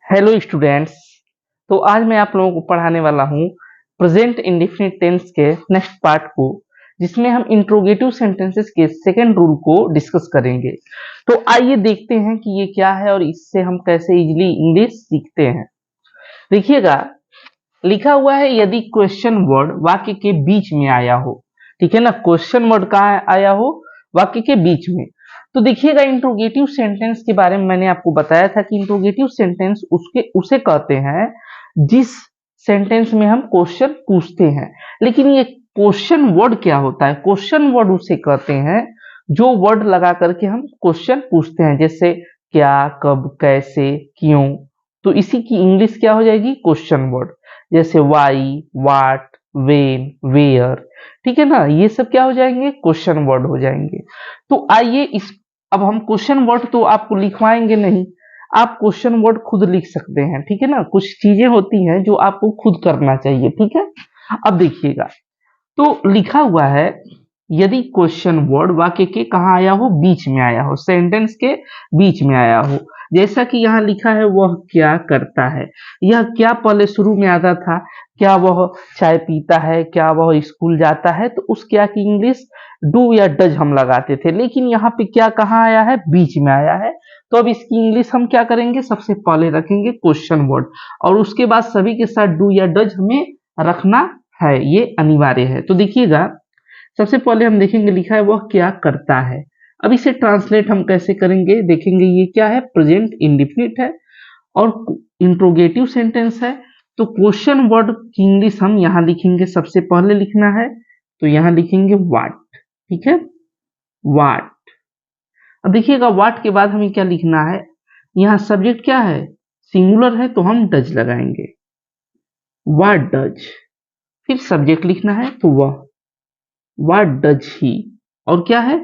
Hello students. तो आज मैं आप लोगों को पढ़ाने वाला हूँ प्रेजेंट इंडेफिनिट टेंस के नेक्स्ट पार्ट को, जिसमें हम इंट्रोगेटिव सेंटेंसेस के सेकंड रूल को डिस्कस करेंगे। तो आइए देखते हैं कि ये क्या है और इससे हम कैसे इजीली इंग्लिश सीखते हैं। देखिएगा, लिखा हुआ है यदि क्वेश्चन वर्ड वाक्य के बीच में आया हो। ठीक है ना, क्वेश्चन वर्ड कहाँ आया हो? वाक्य के बीच में। तो देखिएगा, इंट्रोगेटिव सेंटेंस के बारे में मैंने आपको बताया था कि इंट्रोगेटिव सेंटेंस उसे कहते हैं जिस सेंटेंस में हम क्वेश्चन पूछते हैं। लेकिन ये क्वेश्चन वर्ड क्या होता है? क्वेश्चन वर्ड उसे कहते हैं जो वर्ड लगा करके हम क्वेश्चन पूछते हैं, जैसे क्या, कब, कैसे, क्यों। तो इसी की इंग्लिश क्या हो जाएगी? Question word. जैसे वाई, वाट, वेन, वेयर। ठीक है ना, ये सब क्या हो जाएंगे? क्वेश्चन वर्ड हो जाएंगे। तो आइए इस अब हम क्वेश्चन वर्ड तो आपको लिखवाएंगे नहीं, आप क्वेश्चन वर्ड खुद लिख सकते हैं। ठीक है ना, कुछ चीजें होती हैं जो आपको खुद करना चाहिए। ठीक है, अब देखिएगा, तो लिखा हुआ है यदि क्वेश्चन वर्ड वाक्य के कहा आया हो? बीच में आया हो, सेंटेंस के बीच में आया हो। जैसा कि यहाँ लिखा है वह क्या करता है। यह क्या पहले शुरू में आता था, क्या वह चाय पीता है, क्या वह स्कूल जाता है, तो उस क्या की इंग्लिश डू या डज हम लगाते थे। लेकिन यहाँ पे क्या कहाँ आया है? बीच में आया है। तो अब इसकी इंग्लिश हम क्या करेंगे? सबसे पहले रखेंगे क्वेश्चन वर्ड और उसके बाद सभी के साथ डू या डज हमें रखना है, ये अनिवार्य है। तो देखिएगा, सबसे पहले हम देखेंगे लिखा है वह क्या करता है। अब इसे ट्रांसलेट हम कैसे करेंगे देखेंगे। ये क्या है? प्रेजेंट इंडेफिनिट है और इंट्रोगेटिव सेंटेंस है। तो क्वेश्चन वर्ड की इंग्लिश हम यहाँ लिखेंगे, सबसे पहले लिखना है तो यहाँ लिखेंगे व्हाट। ठीक है, व्हाट। अब देखिएगा, व्हाट के बाद हमें क्या लिखना है? यहाँ सब्जेक्ट क्या है? सिंगुलर है तो हम डज लगाएंगे, व्हाट डज। फिर सब्जेक्ट लिखना है तो वह, व्हाट डज ही। और क्या है?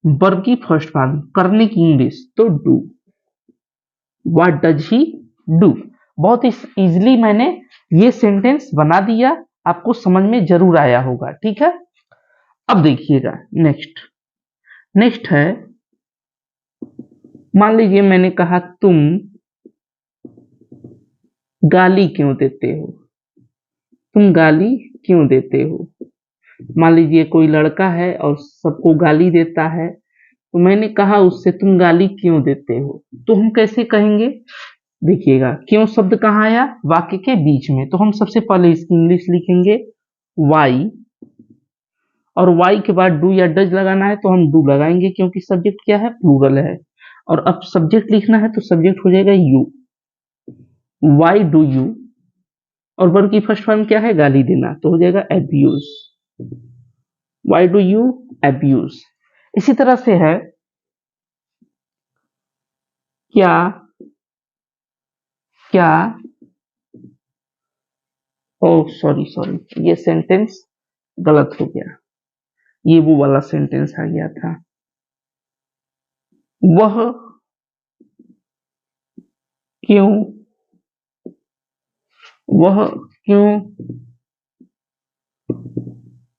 वर्ब की फर्स्ट फॉर्म, करने की इंग्लिश तो do, what does he do. बहुत ही इजीली मैंने ये सेंटेंस बना दिया, आपको समझ में जरूर आया होगा। ठीक है, अब देखिएगा नेक्स्ट। नेक्स्ट है, मान लीजिए मैंने कहा तुम गाली क्यों देते हो। तुम गाली क्यों देते हो? मान लीजिए कोई लड़का है और सबको गाली देता है, तो मैंने कहा उससे तुम गाली क्यों देते हो, तो हम कैसे कहेंगे? देखिएगा, क्यों शब्द कहाँ आया? वाक्य के बीच में। तो हम सबसे पहले इसकी इंग्लिश लिखेंगे वाई, और वाई के बाद डू या डज लगाना है तो हम डू लगाएंगे क्योंकि सब्जेक्ट क्या है? प्लूरल है। और अब सब्जेक्ट लिखना है तो सब्जेक्ट हो जाएगा यू, वाई डू यू। और वर्ब की फर्स्ट फॉर्म क्या है? गाली देना, तो हो जाएगा abuse, why do you abuse. इसी तरह से है क्या, क्या, ओ सॉरी सॉरी, ये सेंटेंस गलत हो गया, ये वो वाला सेंटेंस आ गया था। वह क्यों, वह क्यों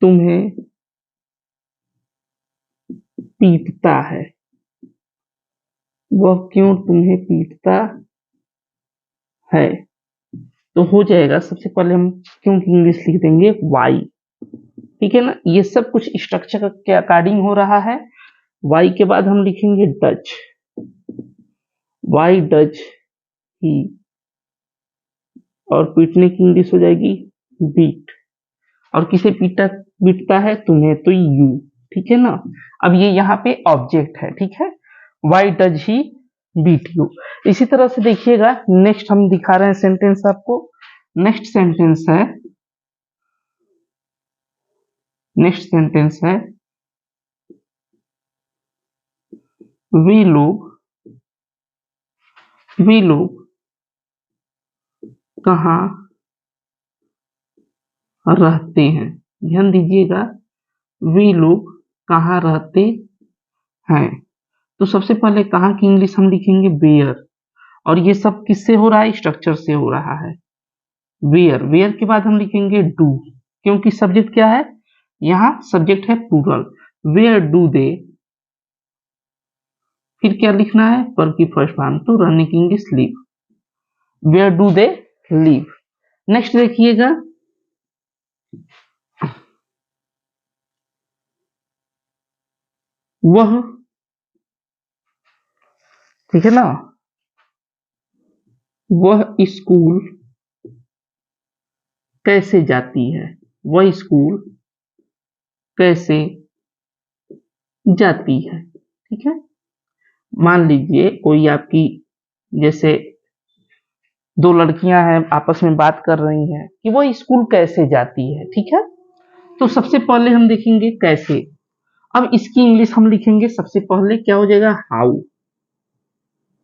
तुम्हें पीटता है, वह क्यों तुम्हें पीटता है। तो हो जाएगा, सबसे पहले हम क्यों की इंग्लिश लिख देंगे वाई। ठीक है ना, ये सब कुछ स्ट्रक्चर के अकॉर्डिंग हो रहा है। वाई के बाद हम लिखेंगे डज, वाई डज ही। और पीटने की इंग्लिश हो जाएगी बीट। और किसे पीटा पीटता है? तुम्हें, तो यू। ठीक है ना, अब ये यहाँ पे ऑब्जेक्ट है। ठीक है, why does he beat you. इसी तरह से देखिएगा, नेक्स्ट हम दिखा रहे हैं सेंटेंस आपको। नेक्स्ट सेंटेंस है, नेक्स्ट सेंटेंस है वे लोग, वे लोग कहाँ रहते हैं। ध्यान दीजिएगा, वे लोग कहाँ रहते हैं। तो सबसे पहले कहाँ की इंग्लिश हम लिखेंगे वेयर। और ये सब किससे हो रहा है? स्ट्रक्चर से हो रहा है, वेयर। वेयर के बाद हम लिखेंगे डू, क्योंकि सब्जेक्ट क्या है? यहाँ सब्जेक्ट है प्लूरल, वेयर डू दे। फिर क्या लिखना है? वर्ब की फर्स्ट फॉर्म, तो रहने की English live, where do they live. Next देखिएगा, वह, ठीक है ना, वह स्कूल कैसे जाती है, वह स्कूल कैसे जाती है। ठीक है, मान लीजिए कोई आपकी, जैसे दो लड़कियां हैं आपस में बात कर रही हैं कि वो स्कूल कैसे जाती है। ठीक है, तो सबसे पहले हम देखेंगे कैसे। अब इसकी इंग्लिश हम लिखेंगे, सबसे पहले क्या हो जाएगा, हाउ।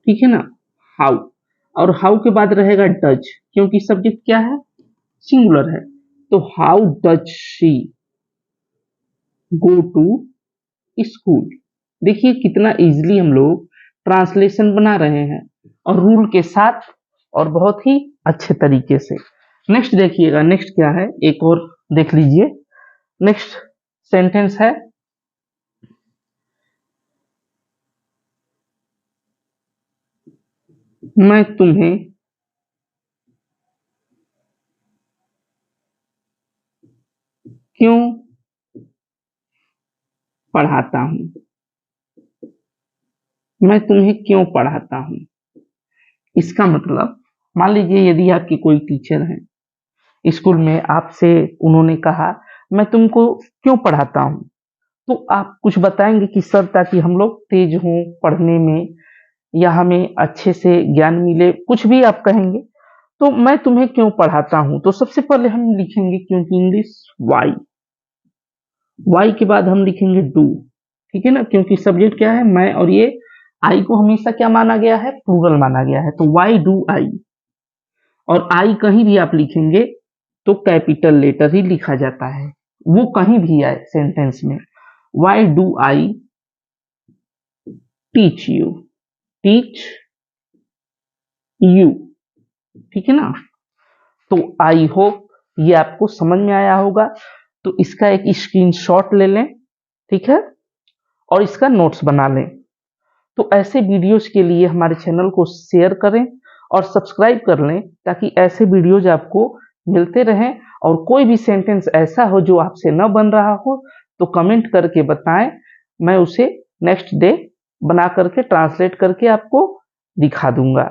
ठीक है ना, हाउ। और हाउ के बाद रहेगा डज, क्योंकि सब्जेक्ट क्या है, सिंगुलर है। तो how does she go to school. देखिए कितना इजीली हम लोग ट्रांसलेशन बना रहे हैं, और रूल के साथ, और बहुत ही अच्छे तरीके से। नेक्स्ट देखिएगा, नेक्स्ट क्या है, एक और देख लीजिए। नेक्स्ट सेंटेंस है, मैं तुम्हें क्यों पढ़ाता हूं, मैं तुम्हें क्यों पढ़ाता हूं। इसका मतलब, मान लीजिए यदि आपके कोई टीचर हैं स्कूल में, आपसे उन्होंने कहा मैं तुमको क्यों पढ़ाता हूं, तो आप कुछ बताएंगे कि सर ताकि हम लोग तेज हों पढ़ने में, या हमें अच्छे से ज्ञान मिले, कुछ भी आप कहेंगे। तो मैं तुम्हें क्यों पढ़ाता हूं, तो सबसे पहले हम लिखेंगे, क्योंकि इंग्लिश वाई, वाई के बाद हम लिखेंगे डू। ठीक है ना, क्योंकि सब्जेक्ट क्या है, मैं, और ये आई को हमेशा क्या माना गया है, प्लूरल माना गया है, तो वाई डू आई। और आई कहीं भी आप लिखेंगे तो कैपिटल लेटर ही लिखा जाता है, वो कहीं भी आए सेंटेंस में। Why do I teach you, teach you. ठीक है ना, तो आई होप ये आपको समझ में आया होगा। तो इसका एक स्क्रीनशॉट ले लें, ठीक है, और इसका नोट्स बना लें। तो ऐसे वीडियोस के लिए हमारे चैनल को शेयर करें और सब्सक्राइब कर लें, ताकि ऐसे वीडियोज आपको मिलते रहें। और कोई भी सेंटेंस ऐसा हो जो आपसे न बन रहा हो तो कमेंट करके बताएं, मैं उसे नेक्स्ट डे बना करके ट्रांसलेट करके आपको दिखा दूंगा।